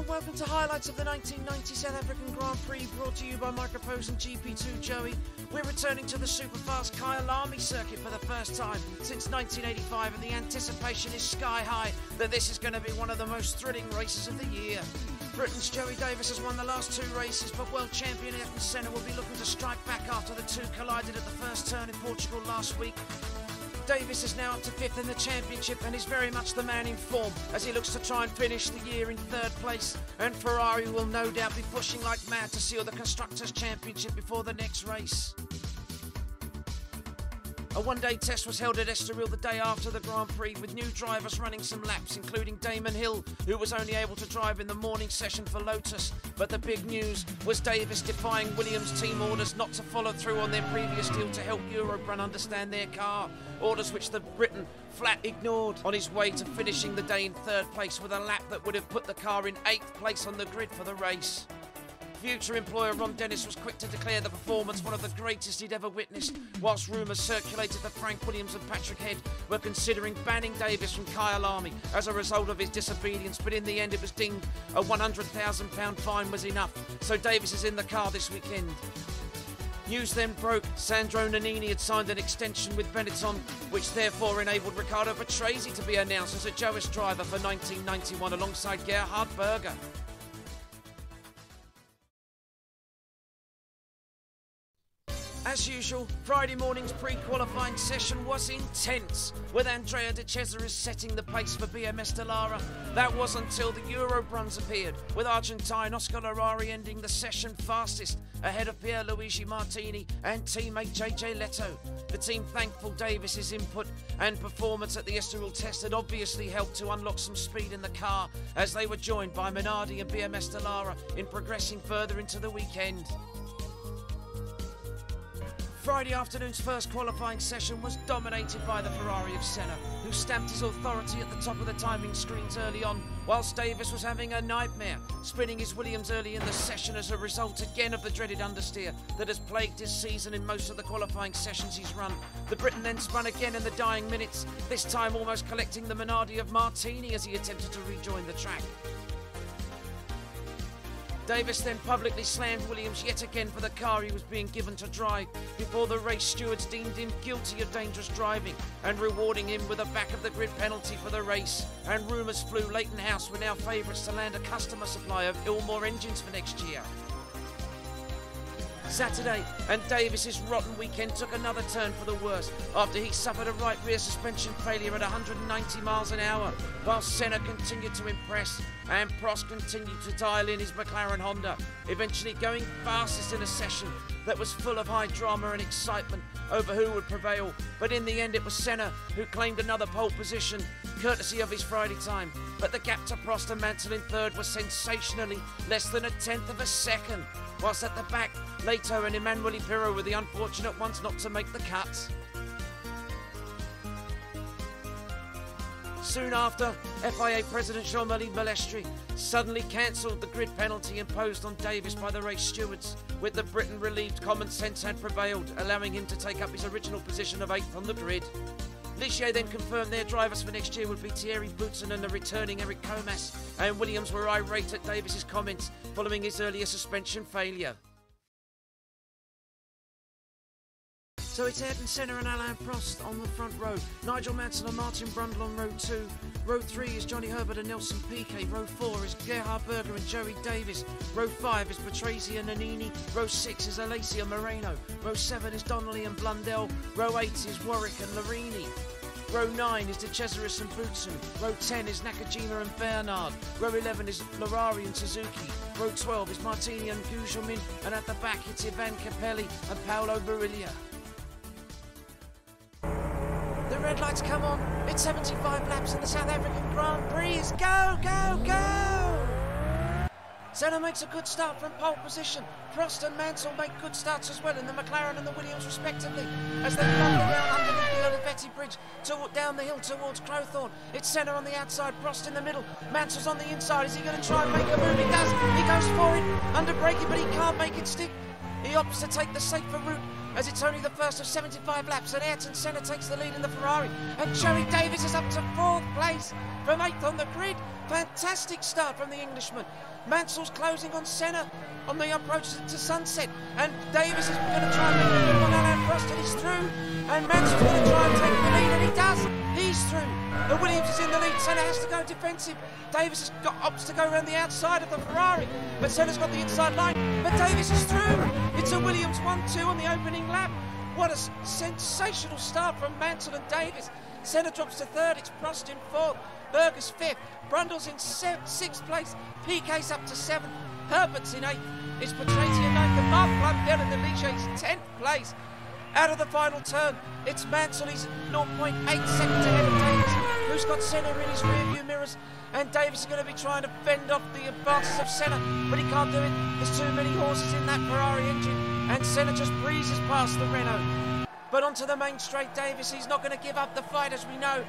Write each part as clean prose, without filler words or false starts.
and welcome to highlights of the 1990 South African Grand Prix, brought to you by Microprose and GP2Joey. We're returning to the super-fast Kyalami circuit for the first time since 1985, and the anticipation is sky high that this is going to be one of the most thrilling races of the year. Britain's Joey Davies has won the last two races, but world champion Ayrton Senna will be looking to strike back after the two collided at the first turn in Portugal last week. Davies is now up to 5th in the championship and is very much the man in form as he looks to try and finish the year in 3rd place, and Ferrari will no doubt be pushing like mad to seal the Constructors' Championship before the next race. A one-day test was held at Estoril the day after the Grand Prix, with new drivers running some laps, including Damon Hill, who was only able to drive in the morning session for Lotus. But the big news was Davies defying Williams' team orders not to follow through on their previous deal to help Eurobrun understand their car, orders which the Briton flat ignored, on his way to finishing the day in 3rd place with a lap that would have put the car in 8th place on the grid for the race. Future employer Ron Dennis was quick to declare the performance one of the greatest he'd ever witnessed, whilst rumours circulated that Frank Williams and Patrick Head were considering banning Davies from Kyalami as a result of his disobedience, but in the end it was deemed a £100,000 fine was enough, so Davies is in the car this weekend. News then broke Sandro Nannini had signed an extension with Benetton, which therefore enabled Riccardo Patrese to be announced as a Joey's driver for 1991 alongside Gerhard Berger. As usual, Friday morning's pre-qualifying session was intense, with Andrea De Cesaris setting the pace for BMS Dallara. That was until the Eurobruns appeared, with Argentine Oscar Larari ending the session fastest, ahead of Pierluigi Martini and teammate JJ Leto. The team thankful Davies' input and performance at the Estoril test had obviously helped to unlock some speed in the car, as they were joined by Minardi and BMS Dallara in progressing further into the weekend. Friday afternoon's first qualifying session was dominated by the Ferrari of Senna, who stamped his authority at the top of the timing screens early on, whilst Davies was having a nightmare, spinning his Williams early in the session as a result again of the dreaded understeer that has plagued his season in most of the qualifying sessions he's run. The Briton then spun again in the dying minutes, this time almost collecting the Minardi of Martini as he attempted to rejoin the track. Davies then publicly slammed Williams yet again for the car he was being given to drive, before the race stewards deemed him guilty of dangerous driving and rewarding him with a back-of-the-grid penalty for the race. And rumours flew Leighton House were now favourites to land a customer supply of Ilmor engines for next year. Saturday, and Davies' rotten weekend took another turn for the worse after he suffered a right rear suspension failure at 190 miles an hour, while Senna continued to impress and Prost continued to dial in his McLaren Honda, eventually going fastest in a session that was full of high drama and excitement over who would prevail. But in the end it was Senna who claimed another pole position, courtesy of his Friday time. But the gap to Prost and Mansell in 3rd was sensationally less than 1/10 of a second, whilst at the back, Leto and Emanuele Pirro were the unfortunate ones not to make the cuts. Soon after, FIA President Jean-Marie Balestri suddenly cancelled the grid penalty imposed on Davies by the race stewards, with the Briton relieved common sense had prevailed, allowing him to take up his original position of 8th on the grid. Ligier then confirmed their drivers for next year would be Thierry Boutsen and the returning Eric Comas, and Williams were irate at Davies' comments following his earlier suspension failure. So it's Ayrton Senna and Alain Prost on the front row, Nigel Mansell and Martin Brundle on row 2. Row 3 is Johnny Herbert and Nelson Piquet. Row 4 is Gerhard Berger and Joey Davies. Row 5 is Patrese and Nannini. Row 6 is Alessia Moreno. Row 7 is Donnelly and Blundell. Row 8 is Warwick and Larini. Row 9 is De Cesaris and Boutsen. Row 10 is Nakajima and Bernard. Row 11 is Larari and Suzuki. Row 12 is Martini and Gugelmin. And at the back it's Ivan Capelli and Paolo Bariglia. The red lights come on. It's 75 laps in the South African Grand Prix. Go, go, go! Senna makes a good start from pole position. Prost and Mansell make good starts as well in the McLaren and the Williams respectively, as they bumble down underneath the Olivetti Bridge down the hill towards Crowthorne. It's Senna on the outside, Prost in the middle, Mansell's on the inside. Is he going to try and make a move? He does. He goes for it, under braking, but he can't make it stick. He opts to take the safer route, as it's only the first of 75 laps, and Ayrton Senna takes the lead in the Ferrari, and Joey Davies is up to 4th place from 8th on the grid. Fantastic. fantastic start from the Englishman. Mansell's closing on Senna on the approach to Sunset, and Davies is going to try and make the one out first, and he's through, and Mansell's going to try and take the lead, and he does. He's through. The Williams is in the lead. Senna has to go defensive. Davies has opts to go around the outside of the Ferrari, but Senna's got the inside line, but Davies is through. It's a Williams 1-2 on the opening lap. What a sensational start from Mansell and Davies. Senna drops to third, it's Prost in fourth, Berger's fifth, Brundle's in sixth place, Piquet's up to seventh, Herbert's in eighth, it's Petrati in ninth, and Mark Blundell in the Ligier's 10th place. Out of the final turn, it's Mansell, he's 0.8 seconds ahead of Davies, who's got Senna in his rear-view mirrors, and Davies is going to be trying to fend off the advances of Senna, but he can't do it. There's too many horses in that Ferrari engine, and Senna just breezes past the Renault. But onto the main straight, Davies, he's not going to give up the fight, as we know.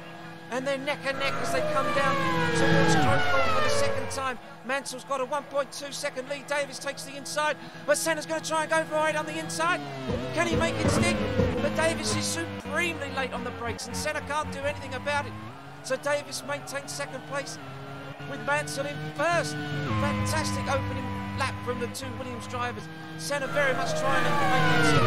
And they're neck and neck as they come down towards Crowthorne for the second time. Mansell's got a 1.2 second lead. Davies takes the inside, but Senna's going to try and go for it on the inside. Can he make it stick? But Davies is supremely late on the brakes, and Senna can't do anything about it. So Davies maintains second place with Mansell in first. Fantastic opening lap from the two Williams drivers. Senna very much trying to make it stick.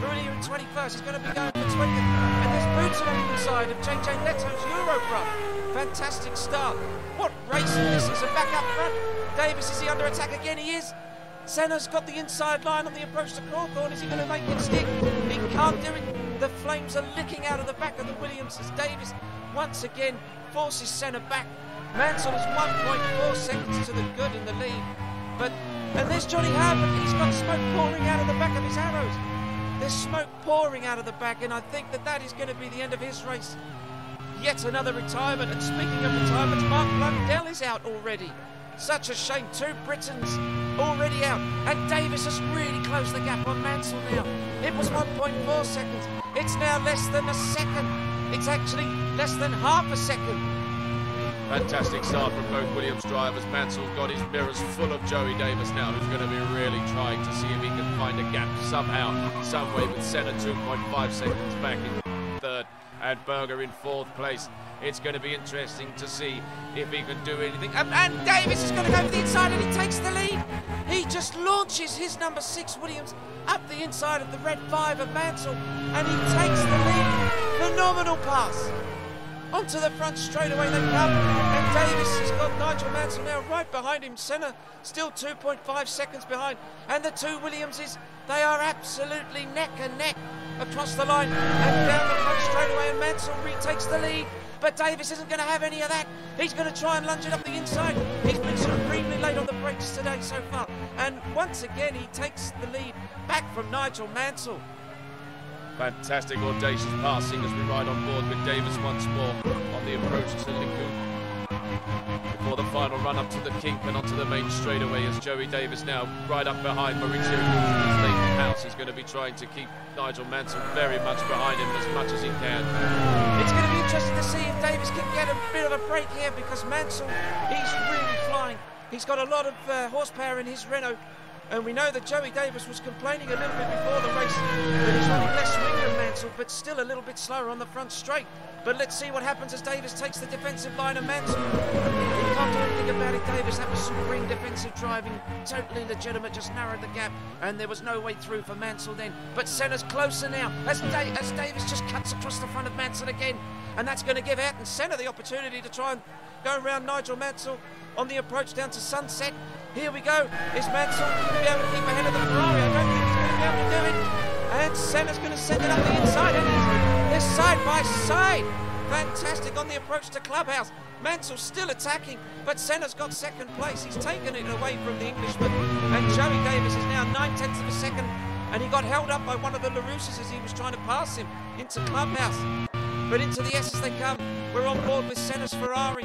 Brilliant in 21st. He's going to be going for 20th. And there's Boots on the inside of JJ Leto's Eurocross. Fantastic start. What racing this is. And back up front, Davies, is he under attack again? He is. Senna's got the inside line on the approach to Crowthorne. Is he going to make it stick? He can't do it. The flames are licking out of the back of the Williams as Davies once again forces Senna back. Mansell is 1.4 seconds to the good in the lead. And there's Johnny Harbert. He's got smoke pouring out of the back of his arrows. There's smoke pouring out of the back, and I think that is going to be the end of his race. Yet another retirement. And speaking of retirements, Mark Blundell is out already. Such a shame. Two Britons already out. And Davies has really closed the gap on Mansell now. It was 1.4 seconds. It's now less than a second. It's actually less than half a second. Fantastic start from both Williams drivers. Mansell's got his mirrors full of Joey Davies now, who's going to be really trying to see if he can find a gap somehow, some way, with Senna 2.5 seconds back in third and Berger in fourth place. It's going to be interesting to see if he can do anything. And Davies is going to go for the inside, and he takes the lead. He just launches his number 6 Williams up the inside of the red 5 of Mansell, and he takes the lead. Phenomenal pass. Onto the front straightaway they come, and Davies has got Nigel Mansell now right behind him. Senna still 2.5 seconds behind, and the two Williamses, they are absolutely neck and neck across the line and down the front straightaway, and Mansell retakes the lead. But Davies isn't going to have any of that. He's going to try and lunge it up the inside. He's been supremely late on the brakes today so far, and once again he takes the lead back from Nigel Mansell. Fantastic audacious passing as we ride on board with Davies once more on the approach to Licou. Before the final run up to the Kink and onto the main straightaway, as Joey Davies now right up behind Maurizio Layton House. He's going to be trying to keep Nigel Mansell very much behind him as much as he can. It's going to be interesting to see if Davies can get a bit of a break here, because Mansell, he's really flying. He's got a lot of horsepower in his Renault. And we know that Joey Davies was complaining a little bit before the race that he's running less swing than Mansell, but still a little bit slower on the front straight. But let's see what happens as Davies takes the defensive line of Mansell. He can't do anything about it, Davies. That was supreme defensive driving, totally legitimate, just narrowed the gap, and there was no way through for Mansell then. But Senna's closer now as Davies just cuts across the front of Mansell again, and that's going to give Ayrton Senna the opportunity to try and go around Nigel Mansell on the approach down to Sunset. Here we go. Is Mansell going to be able to keep ahead of the Ferrari? I don't think he's going to be able to do it. And Senna's going to send it up the inside, and they're side by side. Fantastic on the approach to Clubhouse. Mansell's still attacking, but Senna's got second place. He's taken it away from the Englishman, and Joey Davies is now 9/10 of a second, and he got held up by one of the LaRousses as he was trying to pass him into Clubhouse. But into the S's they come. We're on board with Senna's Ferrari.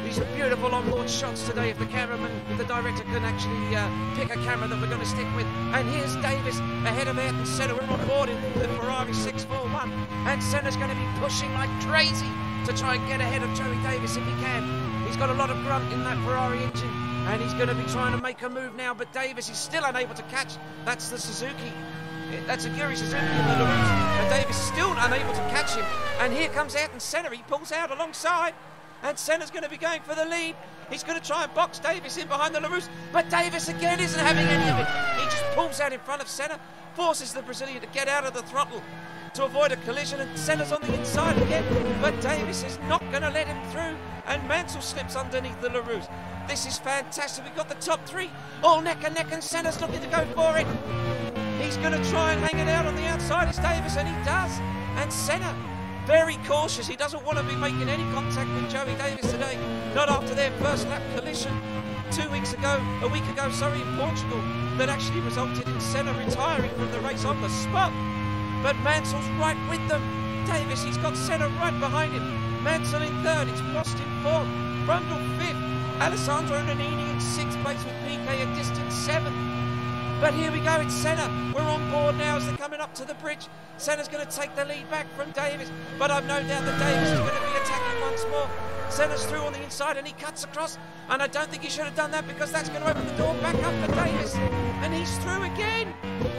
These are beautiful onboard shots today if the cameraman, if the director can actually pick a camera that we're going to stick with. And here's Davies ahead of Ayrton Senna. We're on board in the Ferrari 641. And Senna's going to be pushing like crazy to try and get ahead of Joey Davies if he can. He's got a lot of grunt in that Ferrari engine, and he's going to be trying to make a move now, but Davies is still unable to catch. That's the Suzuki. That's a Giri Suzuki in the LaRousse, and Davies still unable to catch him. And here comes Ayrton Senna. He pulls out alongside. And Senna's going to be going for the lead. He's going to try and box Davies in behind the Larousse, but Davies again isn't having any of it. He just pulls out in front of Senna, forces the Brazilian to get out of the throttle to avoid a collision, and Senna's on the inside again, but Davies is not going to let him through, and Mansell slips underneath the Larousse. This is fantastic. We've got the top three all neck and neck, and Senna's looking to go for it. He's going to try and hang it out on the outside as Davies, and he does. And Senna, very cautious. He doesn't want to be making any contact with Joey Davies today. Not after their first lap collision a week ago, in Portugal, that actually resulted in Senna retiring from the race on the spot. But Mansell's right with them. Davies, he's got Senna right behind him. Mansell in third, it's Prost in fourth, Brundle fifth, Alessandro Nannini in sixth place with PK a distant seventh. But here we go, it's Senna. We're on board now as they're coming up to the bridge. Senna's going to take the lead back from Davies, but I've no doubt that Davies is going to be attacking once more. Senna's through on the inside and he cuts across, and I don't think he should have done that because that's going to open the door back up for Davies. And he's through again.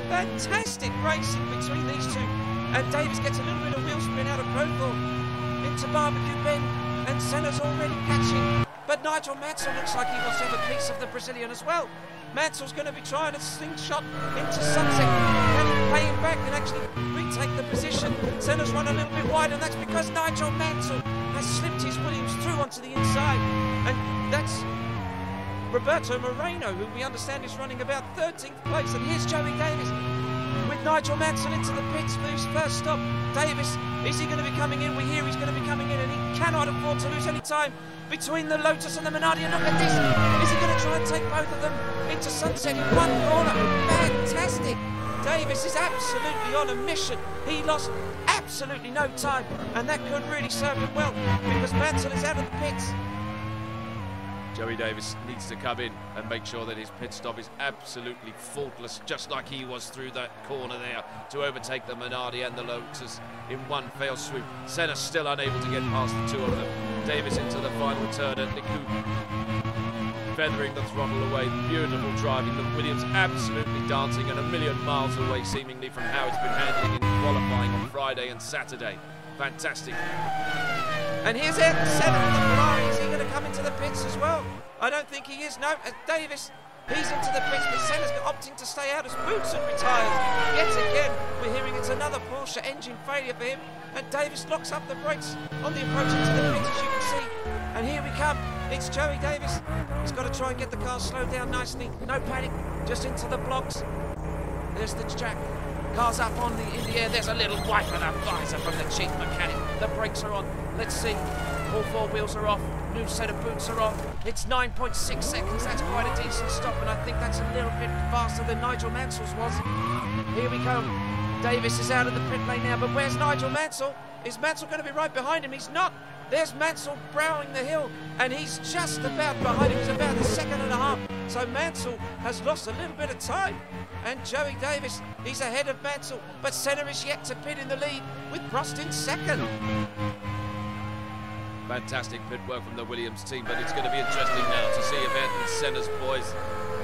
Fantastic racing between these two. And Davies gets a little bit of wheel spin out of Crowthorne into Barbecue Bend, and Senna's already catching. But Nigel Mansell looks like he wants to have a piece of the Brazilian as well. Mansell's going to be trying a slingshot into Sunset. Can he pay him back and actually retake the position? Senna's run a little bit wide, and that's because Nigel Mansell has slipped his Williams through onto the inside. And that's Roberto Moreno, who we understand is running about 13th place. And here's Joey Davies with Nigel Mansell into the pits for his first stop. Davies, is he going to be coming in? We hear he's going to be coming in, and he cannot afford to lose any time between the Lotus and the Minardi. And look at this. Is he going to try and take both of them into Sunset in one corner? Fantastic. Davies is absolutely on a mission. He lost absolutely no time, and that could really serve him well because Mansell is out of the pits. Joey Davies needs to come in and make sure that his pit stop is absolutely faultless, just like he was through that corner there to overtake the Minardi and the Lotus in one fell swoop. Senna still unable to get past the two of them. Davies into the final turn at Liku, feathering the throttle away. Beautiful driving. The Williams absolutely dancing and a million miles away seemingly from how it's been handling in qualifying on Friday and Saturday. Fantastic. And here's Ayrton Senna with the Ferrari. Is he going to come into the pits as well? I don't think he is. No, Davies, he's into the pits, but Senna's opting to stay out as Boutsen retires. Yet again, we're hearing it's another Porsche engine failure for him, and Davies locks up the brakes on the approach into the pits, as you can see. And here we come. It's Joey Davies. He's got to try and get the car slowed down nicely. No panic, just into the blocks. There's the track. Car's up on in the air. There's a little wipe of that visor from the chief mechanic. The brakes are on. Let's see. All four wheels are off. New set of boots are on. It's 9.6 seconds. That's quite a decent stop, and I think that's a little bit faster than Nigel Mansell's was. Here we go. Davies is out of the pit lane now, but where's Nigel Mansell? Is Mansell going to be right behind him? He's not. There's Mansell browing the hill, and he's just about behind him. He's about a second and a half. So Mansell has lost a little bit of time. And Joey Davies, he's ahead of Mansell, but Senna is yet to pit in the lead with Prost in second. Fantastic pit work from the Williams team, but it's going to be interesting now to see if Ayrton Senna's boys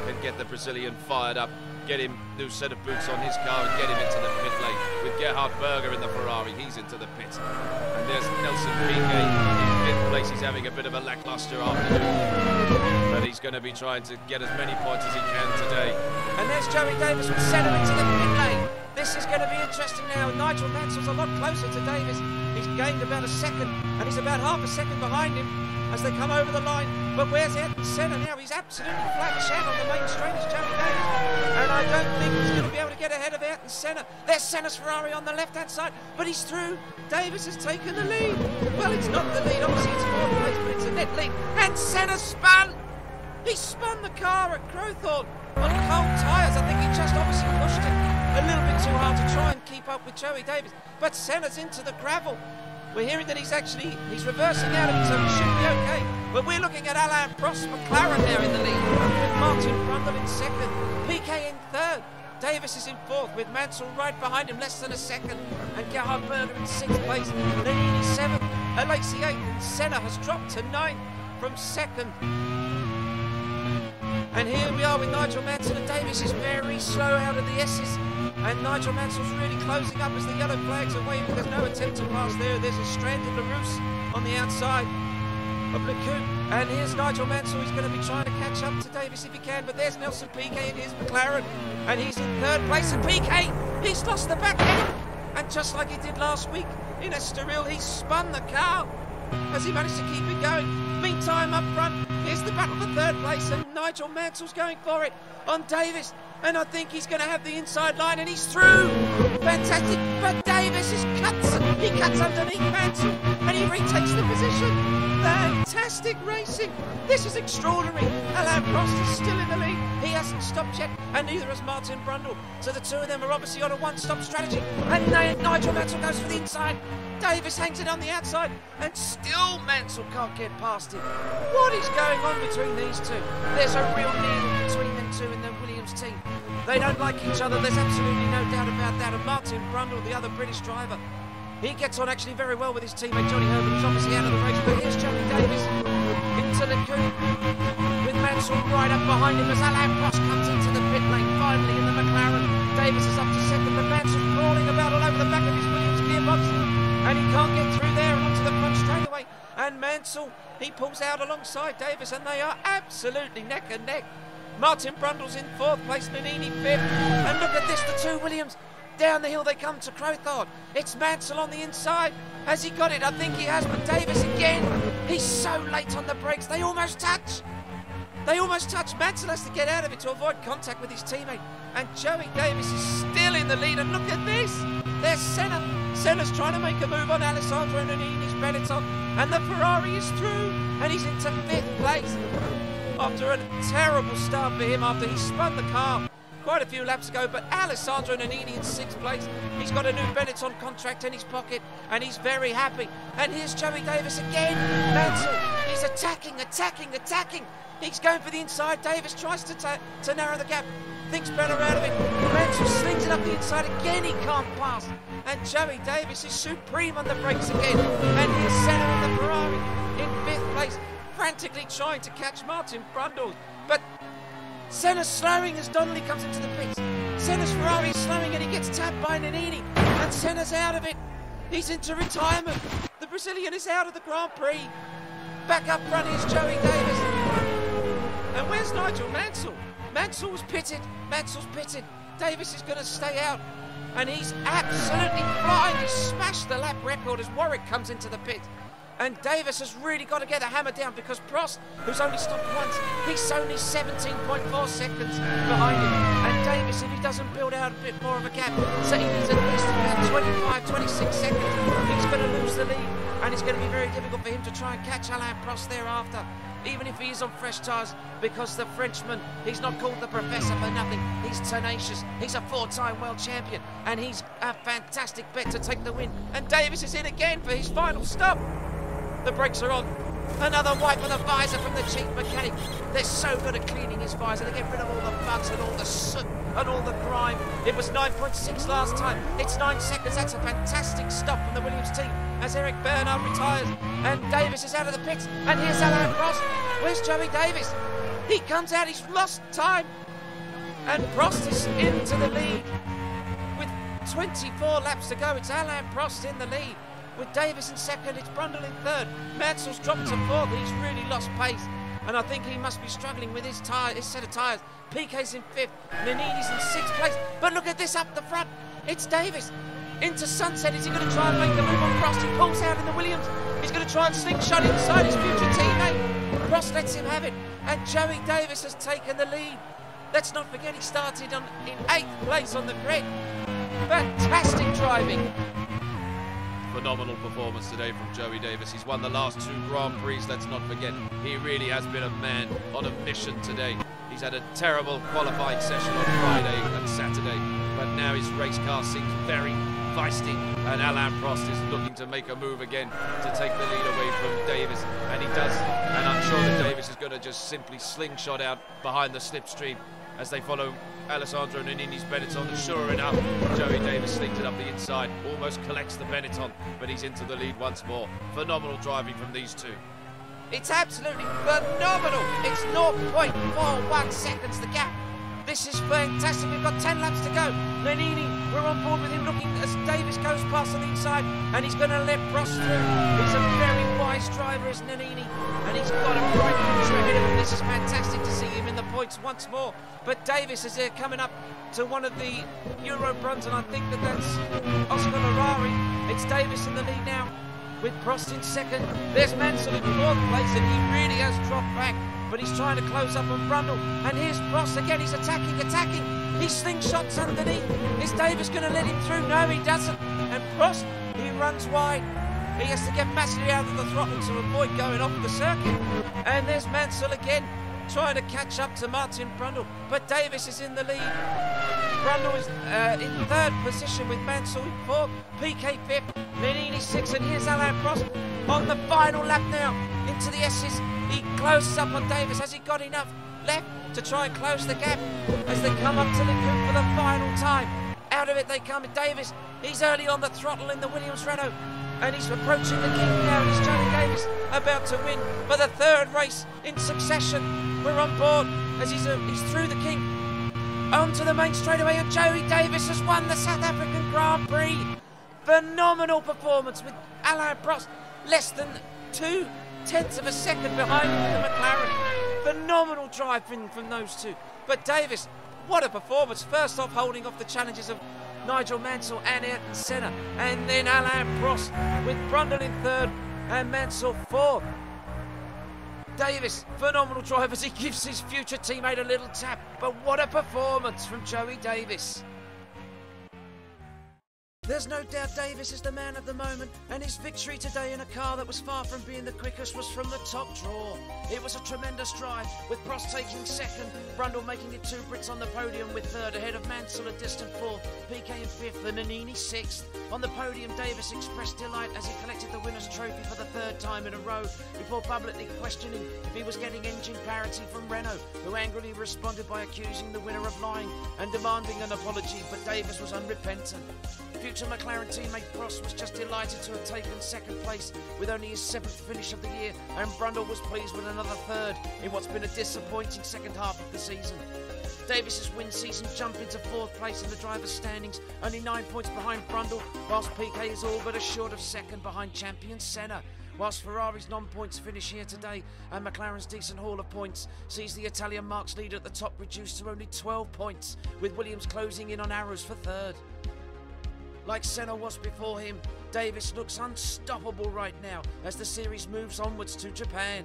can get the Brazilian fired up, get him a new set of boots on his car and get him into the pit lane. With Gerhard Berger in the Ferrari, he's into the pit. And there's Nelson Piquet in fifth place. He's having a bit of a lackluster afternoon, but he's going to be trying to get as many points as he can today. And there's Joey Davies with Senna into the pit lane. This is going to be interesting now. Nigel Mansell's a lot closer to Davies. He's gained about a second, and he's about half a second behind him as they come over the line. But where's Ayrton Senna now? He's absolutely flat chat on the main straight as Joey Davies. And I don't think he's going to be able to get ahead of Ayrton Senna. There's Senna's Ferrari on the left-hand side, but he's through. Davies has taken the lead. Well, it's not the lead. Obviously, it's fourth place, but it's a net lead. And Senna spun. He spun the car at Crowthorne on cold tyres. I think he just obviously pushed it a little bit too hard to try and keep up with Joey Davies. But Senna's into the gravel. We're hearing that he's reversing out of it, so he should be okay. But we're looking at Alain Prost McLaren there in the lead, with Martin Brundle in second, PK in third. Davies is in fourth, with Mansell right behind him, less than a second, and Gerhard Berger in sixth place, Nannini seventh, Alesi eighth, and Senna has dropped to ninth from second. And here we are with Nigel Mansell, and Davies is very slow out of the S's. And Nigel Mansell's really closing up as the yellow flags are waving. There's no attempt to pass there. There's a stranded Larousse on the outside. of Leclerc. And here's Nigel Mansell. He's going to be trying to catch up to Davis if he can. But there's Nelson Piquet in his McLaren. And he's in third place. And Piquet, he's lost the back end. And just like he did last week in Estoril, he spun the car as he managed to keep it going. Meantime, up front, here's the battle for third place. And Nigel Mansell's going for it on Davis. And I think he's going to have the inside line, and he's through. Fantastic. But Davis he cuts underneath Mansell, and he retakes the position. Fantastic racing. This is extraordinary. Alain Prost is still in the lead. He hasn't stopped yet, and neither has Martin Brundle. So the two of them are obviously on a one-stop strategy. And Nigel Mansell goes for the inside. Davis hangs it on the outside, and still Mansell can't get past him. What is going on between these two? There's a real needle between them two in the Williams team. They don't like each other, there's absolutely no doubt about that. And Martin Brundle, the other British driver, he gets on actually very well with his teammate Johnny Herbert, who's obviously out of the race. But here's Joey Davies into the coupe with Mansell right up behind him as Alain Prost comes into the pit lane finally in the McLaren. Davis is up to second, but Mansell's crawling about all over the back of his Williams gearbox, and he can't get through there and onto the front straightaway. And Mansell, he pulls out alongside Davis, and they are absolutely neck and neck. Martin Brundle's in fourth place, Nannini fifth, and look at this, the two Williams. Down the hill they come to Crowthorne. It's Mansell on the inside. Has he got it? I think he has, but Davis again. He's so late on the brakes. They almost touch. Mansell has to get out of it to avoid contact with his teammate. And Joey Davis is still in the lead. And look at this. There's Senna. Senna's trying to make a move on Alessandro Nannini's Benetton. And the Ferrari is through. And he's into fifth place. After a terrible start for him after he spun the car quite a few laps ago, but Alessandro Nannini in sixth place. He's got a new Benetton contract in his pocket, and he's very happy. And here's Joey Davis again. Mansell, he's attacking. He's going for the inside. Davis tries to narrow the gap. Thinks better out of it. Mansell slings it up the inside again. He can't pass. And Joey Davis is supreme on the brakes again. And here's Senna on the Ferrari in fifth place, frantically trying to catch Martin Brundle. But Senna's slowing as Donnelly comes into the pits. Senna's Ferrari is slowing and he gets tapped by Nannini. And Senna's out of it. He's into retirement. The Brazilian is out of the Grand Prix. Back up front is Joey Davis. And where's Nigel Mansell? Mansell's pitted. Davis is going to stay out. And he's absolutely flying. He's smashed the lap record as Warwick comes into the pit. And Davis has really got to get the hammer down because Prost, who's only stopped once, he's only 17.4 seconds behind him. And Davis, if he doesn't build out a bit more of a gap, so he needs at least about 25, 26 seconds, he's going to lose the lead. And it's going to be very difficult for him to try and catch Alain Prost thereafter, even if he is on fresh tyres, because the Frenchman, he's not called the Professor for nothing. He's tenacious. He's a four-time world champion, and he's a fantastic bet to take the win. And Davis is in again for his final stop. The brakes are on. Another wipe of the visor from the chief mechanic. They're so good at cleaning his visor. They get rid of all the bugs and all the soot and all the grime. It was 9.6 last time. It's 9 seconds. That's a fantastic stop from the Williams team as Eric Bernard retires. And Davis is out of the pits. And here's Alain Prost. Where's Joey Davis? He comes out. He's lost time. And Prost is into the lead. With 24 laps to go, it's Alain Prost in the lead. With Davis in second, it's Brundle in third. Mansell's dropped to fourth. He's really lost pace. And I think he must be struggling with his set of tyres. Piquet's in fifth. Nannini's in sixth place. But look at this up the front. It's Davis. Into Sunset. Is he going to try and make the move on Prost? He pulls out in the Williams. He's going to try and slingshot inside his future teammate. Prost lets him have it. And Joey Davis has taken the lead. Let's not forget he started in 8th place on the grid. Fantastic driving. Phenomenal performance today from Joey Davis. He's won the last 2 Grand Prix, let's not forget. He really has been a man on a mission today. He's had a terrible qualifying session on Friday and Saturday, but now his race car seems very feisty, and Alain Prost is looking to make a move again to take the lead away from Davis, and he does. And I'm sure that Davis is going to just simply slingshot out behind the slipstream as they follow Alessandro Nannini's Benetton, and sure enough, Joey Davis slings it up the inside, almost collects the Benetton, but he's into the lead once more. Phenomenal driving from these two. It's absolutely phenomenal. It's 0.41 seconds the gap. This is fantastic. We've got 10 laps to go. Nannini, we're on board with him looking as Davies goes past on the inside, and he's going to let Prost through. He's a very wise driver, is Nannini, and he's got a bright future ahead of him. This is fantastic to see him in the points once more. But Davies is there coming up to one of the Euro Bruns, and I think that's Oscar Ferrari. It's Davies in the lead now, with Prost in second. There's Mansell in fourth place, and he really has dropped back, but he's trying to close up on Brundle. And here's Prost again. He's attacking. He slingshots underneath. Is Davies going to let him through? No, he doesn't. And Prost, he runs wide. He has to get massively out of the throttle to avoid going off the circuit. And there's Mansell again, trying to catch up to Martin Brundle. But Davies is in the lead. Brundle is in third position with Mansell in fourth. PK fifth. Nannini sixth. And here's Alain Prost on the final lap now into the S's. He closes up on Davies. Has he got enough left to try and close the gap as they come up to Lincoln for the final time? Out of it they come. Davies, he's early on the throttle in the Williams Renault, and he's approaching the king now. And it's Joey Davies about to win for the third race in succession. We're on board as he's through the king onto the main straightaway, and Joey Davies has won the South African Grand Prix. Phenomenal performance with Alain Prost less than 0.2 of a second behind the McLaren. Phenomenal drive from those two. But Davies, what a performance. First off, holding off the challenges of Nigel Mansell and Ayrton Senna. And then Alain Prost with Brundle in third and Mansell fourth. Davies, phenomenal drive as he gives his future teammate a little tap. But what a performance from Joey Davies. There's no doubt Davies is the man of the moment, and his victory today in a car that was far from being the quickest was from the top draw. It was a tremendous drive, with Prost taking second, Brundle making it 2 Brits on the podium with third, ahead of Mansell a distant fourth, PK in fifth, and Nannini sixth. On the podium, Davies expressed delight as he collected the winner's trophy for the third time in a row, before publicly questioning if he was getting engine parity from Renault, who angrily responded by accusing the winner of lying and demanding an apology, but Davies was unrepentant. Future McLaren teammate Prost was just delighted to have taken second place with only his 7th finish of the year, and Brundle was pleased with another third in what's been a disappointing second half of the season. Davies' win season jumped into 4th place in the drivers' standings, only 9 points behind Brundle, whilst PK is all but assured of second behind champion Senna. Whilst Ferrari's non-points finish here today and McLaren's decent haul of points sees the Italian marks leader at the top reduced to only 12 points, with Williams closing in on arrows for third. Like Senna was before him, Davies looks unstoppable right now as the series moves onwards to Japan.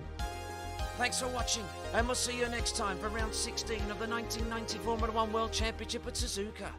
Thanks for watching, and we'll see you next time for round 16 of the 1990 Formula 1 World Championship at Suzuka.